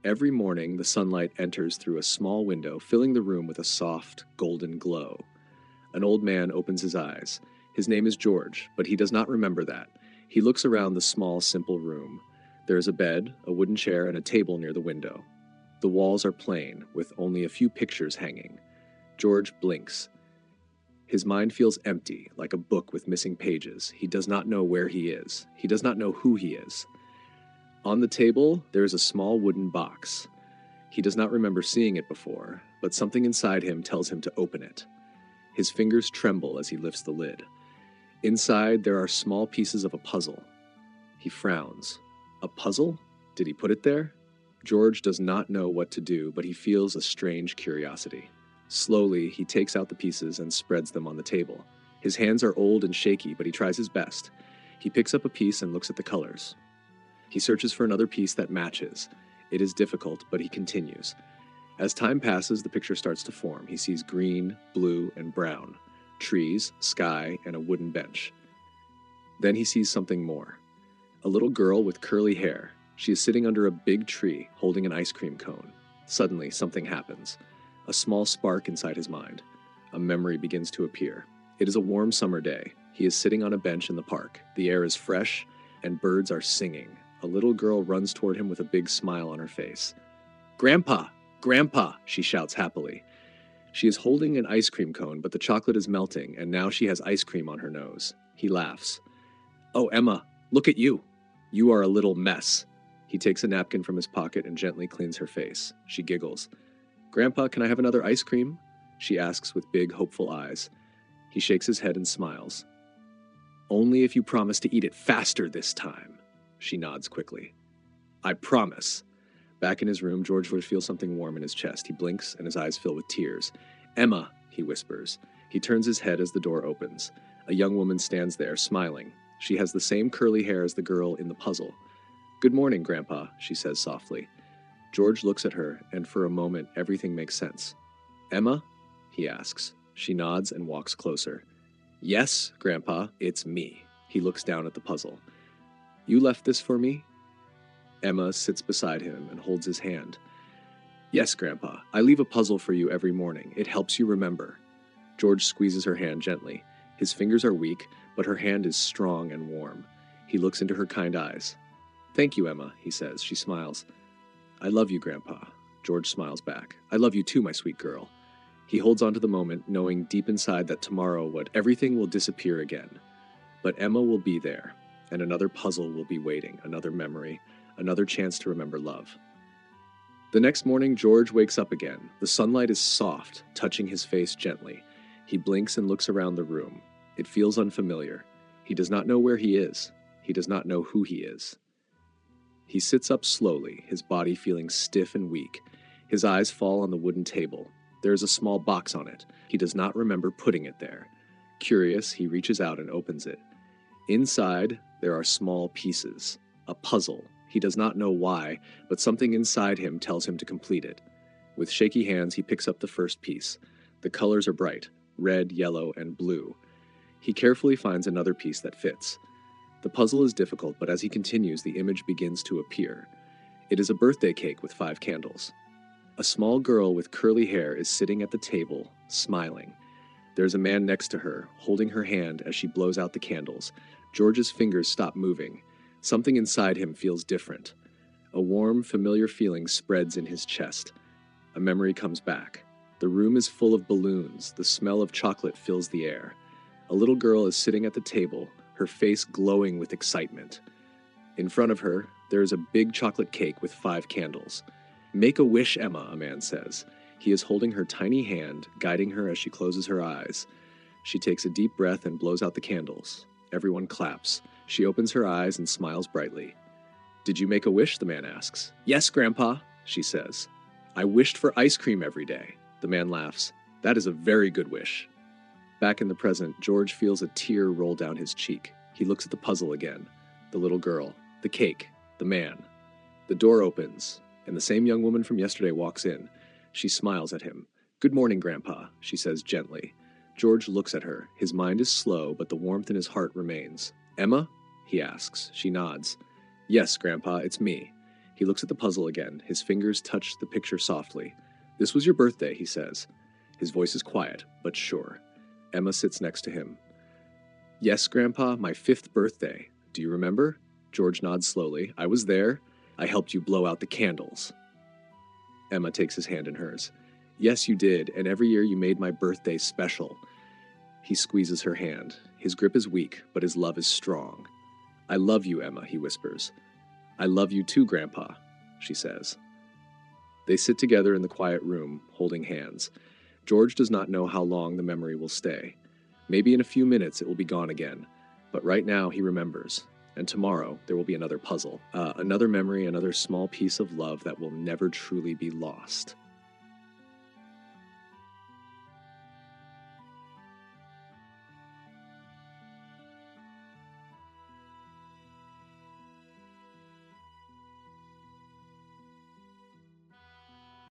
Every morning, the sunlight enters through a small window, filling the room with a soft, golden glow. An old man opens his eyes. His name is George, but he does not remember that. He looks around the small, simple room. There is a bed, a wooden chair, and a table near the window. The walls are plain, with only a few pictures hanging. George blinks. His mind feels empty, like a book with missing pages. He does not know where he is. He does not know who he is. On the table, there is a small wooden box. He does not remember seeing it before, but something inside him tells him to open it. His fingers tremble as he lifts the lid. Inside, there are small pieces of a puzzle. He frowns. A puzzle? Did he put it there? George does not know what to do, but he feels a strange curiosity. Slowly, he takes out the pieces and spreads them on the table. His hands are old and shaky, but he tries his best. He picks up a piece and looks at the colors. He searches for another piece that matches. It is difficult, but he continues. As time passes, the picture starts to form. He sees green, blue, and brown, trees, sky, and a wooden bench. Then he sees something more. A little girl with curly hair. She is sitting under a big tree, holding an ice cream cone. Suddenly, something happens. A small spark inside his mind. A memory begins to appear. It is a warm summer day. He is sitting on a bench in the park. The air is fresh, and birds are singing. A little girl runs toward him with a big smile on her face. "Grandpa! Grandpa!" she shouts happily. She is holding an ice cream cone, but the chocolate is melting, and now she has ice cream on her nose. He laughs. "Oh, Emma, look at you. You are a little mess." He takes a napkin from his pocket and gently cleans her face. She giggles. "Grandpa, can I have another ice cream?" she asks with big, hopeful eyes. He shakes his head and smiles. "Only if you promise to eat it faster this time." She nods quickly. "I promise." Back in his room, George feels something warm in his chest. He blinks and his eyes fill with tears. "Emma," he whispers. He turns his head as the door opens. A young woman stands there, smiling. She has the same curly hair as the girl in the puzzle. "Good morning, Grandpa," she says softly. George looks at her, and for a moment, everything makes sense. "Emma?" he asks. She nods and walks closer. "Yes, Grandpa, it's me." He looks down at the puzzle. "You left this for me?" Emma sits beside him and holds his hand. "Yes, Grandpa, I leave a puzzle for you every morning. It helps you remember." George squeezes her hand gently. His fingers are weak, but her hand is strong and warm. He looks into her kind eyes. "Thank you, Emma," he says. She smiles. "I love you, Grandpa." George smiles back. "I love you too, my sweet girl." He holds on to the moment, knowing deep inside that tomorrow everything will disappear again. But Emma will be there, and another puzzle will be waiting, another memory, another chance to remember love. The next morning, George wakes up again. The sunlight is soft, touching his face gently. He blinks and looks around the room. It feels unfamiliar. He does not know where he is. He does not know who he is. He sits up slowly, his body feeling stiff and weak. His eyes fall on the wooden table. There is a small box on it. He does not remember putting it there. Curious, he reaches out and opens it. Inside, there are small pieces. A puzzle. He does not know why, but something inside him tells him to complete it. With shaky hands, he picks up the first piece. The colors are bright, red, yellow, and blue. He carefully finds another piece that fits. The puzzle is difficult, but as he continues, the image begins to appear. It is a birthday cake with 5 candles. A small girl with curly hair is sitting at the table, smiling. There's a man next to her, holding her hand as she blows out the candles. George's fingers stop moving. Something inside him feels different. A warm, familiar feeling spreads in his chest. A memory comes back. The room is full of balloons. The smell of chocolate fills the air. A little girl is sitting at the table, her face glowing with excitement. In front of her, there is a big chocolate cake with 5 candles. "Make a wish, Emma," a man says. He is holding her tiny hand, guiding her as she closes her eyes. She takes a deep breath and blows out the candles. Everyone claps. She opens her eyes and smiles brightly. "Did you make a wish?" the man asks. "Yes, Grandpa," she says. "I wished for ice cream every day." The man laughs. "That is a very good wish." Back in the present, George feels a tear roll down his cheek. He looks at the puzzle again. The little girl, the cake, the man. The door opens, and the same young woman from yesterday walks in. She smiles at him. "Good morning, Grandpa," she says gently. George looks at her. His mind is slow, but the warmth in his heart remains. "Emma?" he asks. She nods. "Yes, Grandpa, it's me." He looks at the puzzle again. His fingers touch the picture softly. "This was your birthday," he says. His voice is quiet, but sure. Emma sits next to him. "Yes, Grandpa, my 5th birthday. Do you remember?" George nods slowly. "I was there. I helped you blow out the candles." Emma takes his hand in hers. "Yes, you did, and every year you made my birthday special." He squeezes her hand. His grip is weak, but his love is strong. "I love you, Emma," he whispers. "I love you too, Grandpa," she says. They sit together in the quiet room, holding hands. George does not know how long the memory will stay. Maybe in a few minutes it will be gone again. But right now he remembers. And tomorrow there will be another puzzle. Another memory, another small piece of love that will never truly be lost.